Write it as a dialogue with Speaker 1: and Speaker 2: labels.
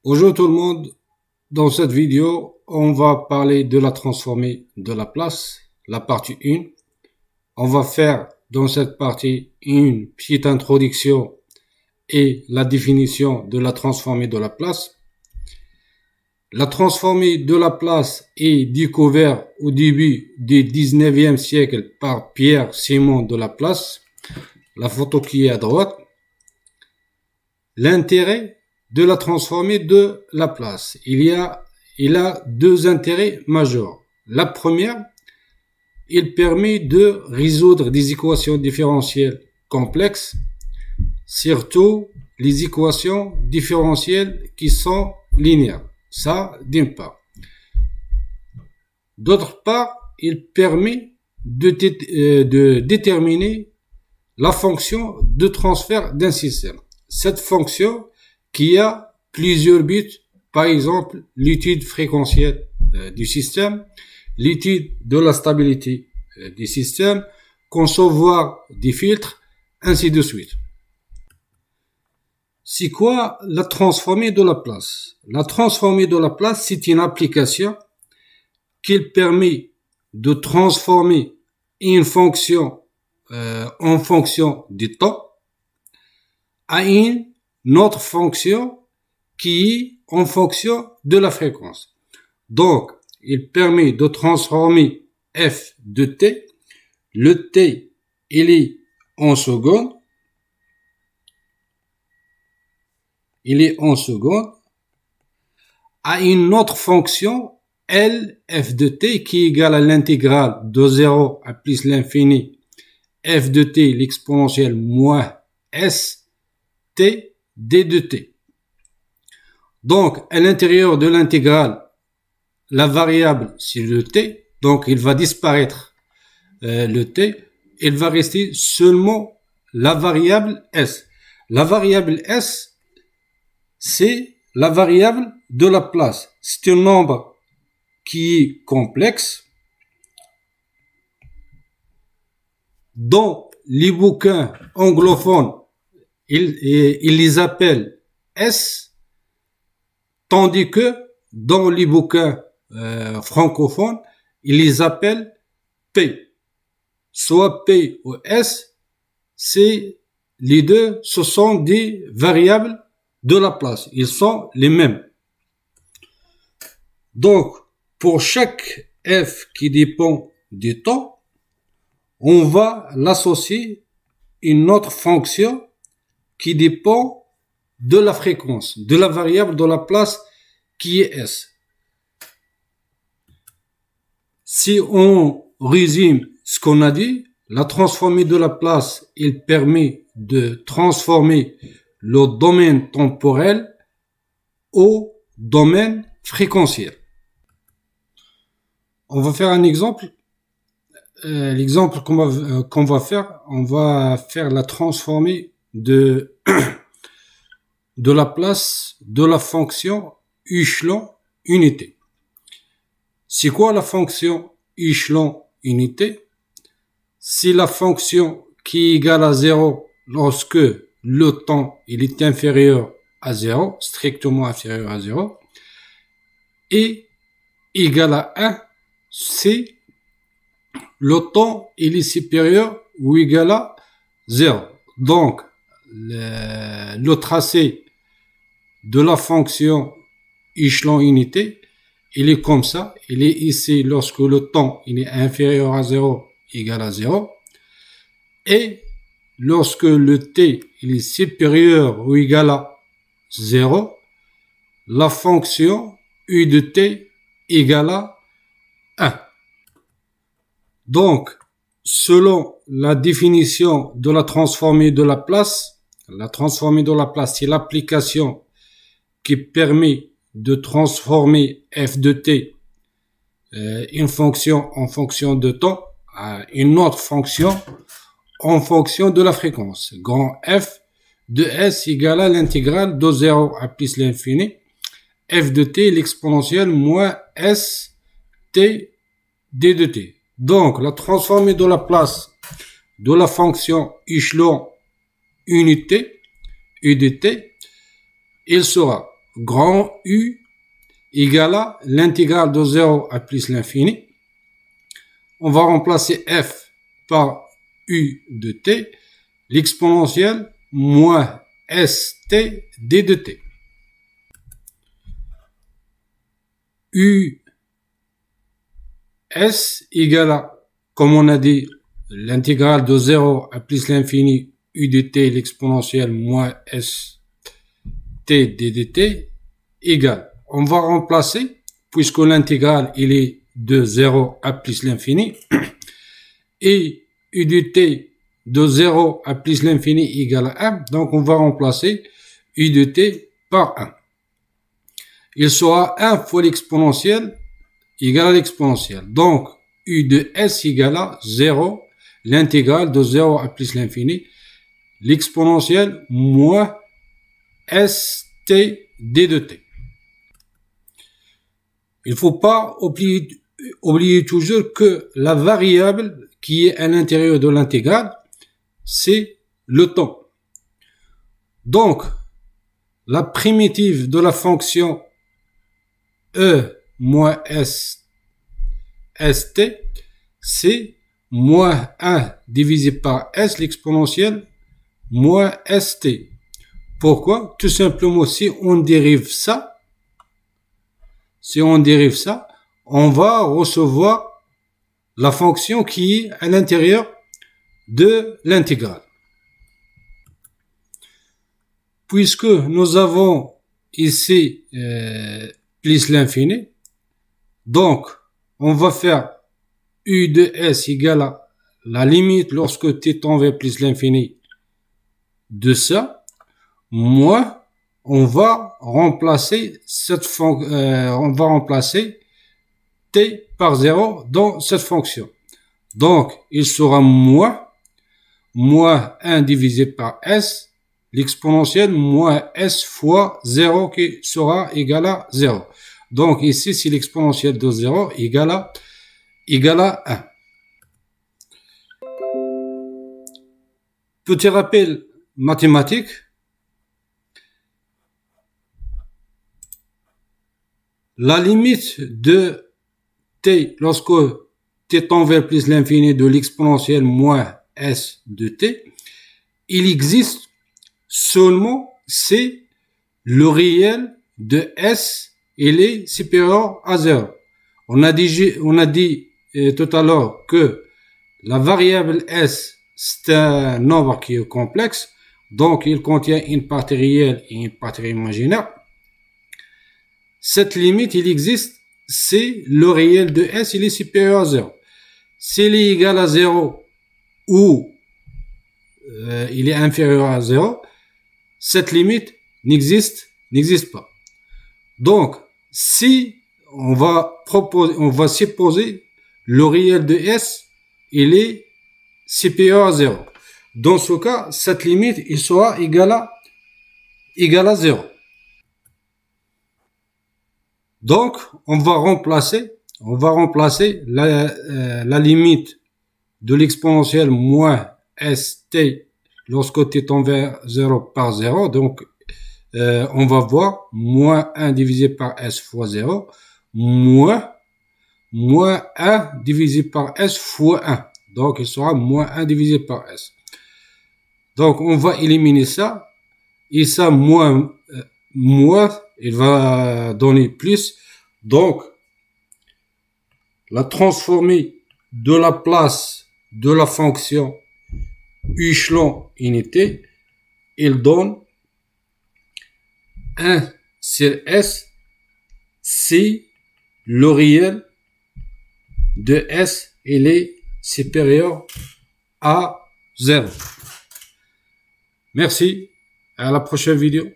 Speaker 1: Bonjour tout le monde, dans cette vidéo, on va parler de la transformée de Laplace, la partie 1. On va faire dans cette partie une petite introduction et la définition de la transformée de Laplace. La transformée de Laplace est découverte au début du 19e siècle par Pierre-Simon de Laplace, la photo qui est à droite. L'intérêt de la transformée de Laplace. Il a deux intérêts majeurs. La première, il permet de résoudre des équations différentielles complexes, surtout les équations différentielles qui sont linéaires. Ça, d'une part. D'autre part, il permet de déterminer la fonction de transfert d'un système. Cette fonction qui a plusieurs buts, par exemple l'étude fréquentielle du système, l'étude de la stabilité du système, concevoir des filtres, ainsi de suite. C'est quoi la transformée de Laplace? La transformée de Laplace, c'est une application qui permet de transformer une fonction en fonction du temps à une notre fonction qui est en fonction de la fréquence. Donc, il permet de transformer f de t. Le t, il est en secondes. Il est en secondes à une autre fonction L f de t qui est égale à l'intégrale de 0 à plus l'infini f de t l'exponentielle moins s t d de t. Donc, à l'intérieur de l'intégrale, la variable, c'est le t. Donc, il va disparaître le t. Il va rester seulement la variable s. La variable s, c'est la variable de Laplace. C'est un nombre qui est complexe. Dans les bouquins anglophones, ils les appellent S, tandis que dans les bouquins francophones, ils les appellent P. Soit P ou S, c'est les deux, ce sont des variables de Laplace. Ils sont les mêmes. Donc, pour chaque f qui dépend du temps, on va l'associer une autre fonction qui dépend de la fréquence, de la variable de Laplace qui est S. Si on résume ce qu'on a dit, la transformée de Laplace, il permet de transformer le domaine temporel au domaine fréquentiel. On va faire un exemple. L'exemple qu'on va faire, on va faire la transformée de Laplace de la fonction échelon unité. C'est quoi la fonction échelon unité? C'est la fonction qui est égale à 0 lorsque le temps il est inférieur à 0, strictement inférieur à 0, et égal à 1, c'est le temps il est supérieur ou égal à 0. Donc, le tracé de la fonction échelon unité, il est comme ça. Il est ici lorsque le temps il est inférieur à 0, égal à 0. Et lorsque le t il est supérieur ou égal à 0, la fonction u de t égale à 1. Donc, selon la définition de la transformée de Laplace, c'est l'application qui permet de transformer f de t, une fonction en fonction de temps, à une autre fonction en fonction de la fréquence. Grand f de s égale à l'intégrale de 0 à plus l'infini f de t l'exponentielle moins s t d de t. Donc, la transformée de Laplace de la fonction échelon unité, u de t, il sera grand U égale à l'intégrale de 0 à plus l'infini. On va remplacer f par u de t, l'exponentielle moins st d de t. U s égale à, comme on a dit, l'intégrale de 0 à plus l'infini u de t, l'exponentielle moins st d de t, égale. On va remplacer, puisque l'intégrale il est de 0 à plus l'infini, et u de t de 0 à plus l'infini égale à 1, donc on va remplacer u de t par 1. Il sera 1 fois l'exponentielle égale à l'exponentielle. Donc, u de s égale à 0, l'intégrale de 0 à plus l'infini, l'exponentielle moins st d de t. Il ne faut pas oublier toujours que la variable qui est à l'intérieur de l'intégrale, c'est le temps. Donc, la primitive de la fonction e moins st, c'est moins 1 divisé par s, l'exponentielle, moins st. Pourquoi? Tout simplement, si on dérive ça, on va recevoir la fonction qui est à l'intérieur de l'intégrale. Puisque nous avons ici plus l'infini, donc on va faire u de s égale à la limite lorsque t tend vers plus l'infini de ça, moins on va remplacer t par 0 dans cette fonction. Donc, il sera moins 1 divisé par s, l'exponentielle moins s fois 0 qui sera égal à 0. Donc, ici, c'est l'exponentielle de 0 égale à 1. Petit rappel mathématique. La limite de t lorsque t tend vers plus l'infini de l'exponentielle moins s de t, il existe seulement si le réel de s il est supérieur à 0. On a dit tout à l'heure que la variable s c'est un nombre qui est complexe, donc il contient une partie réelle et une partie imaginaire. Cette limite, il existe si le réel de s il est supérieur à 0. S'il est égal à 0 ou il est inférieur à 0, cette limite n'existe pas. Donc, si on va supposer le réel de s, il est supérieur à 0. Dans ce cas, cette limite, il sera égal à 0. Donc, on va remplacer la limite de l'exponentielle moins st lorsque t tend vers 0 par 0. Donc, on va voir moins 1 divisé par s fois 0, moins 1 divisé par s fois 1. Donc, il sera moins 1 divisé par s. Donc, on va éliminer ça. Et ça, moins, il va donner plus. Donc, la transformée de la place de la fonction échelon unité, il donne 1 sur s si le réel de s il est supérieur à 0. Merci, à la prochaine vidéo.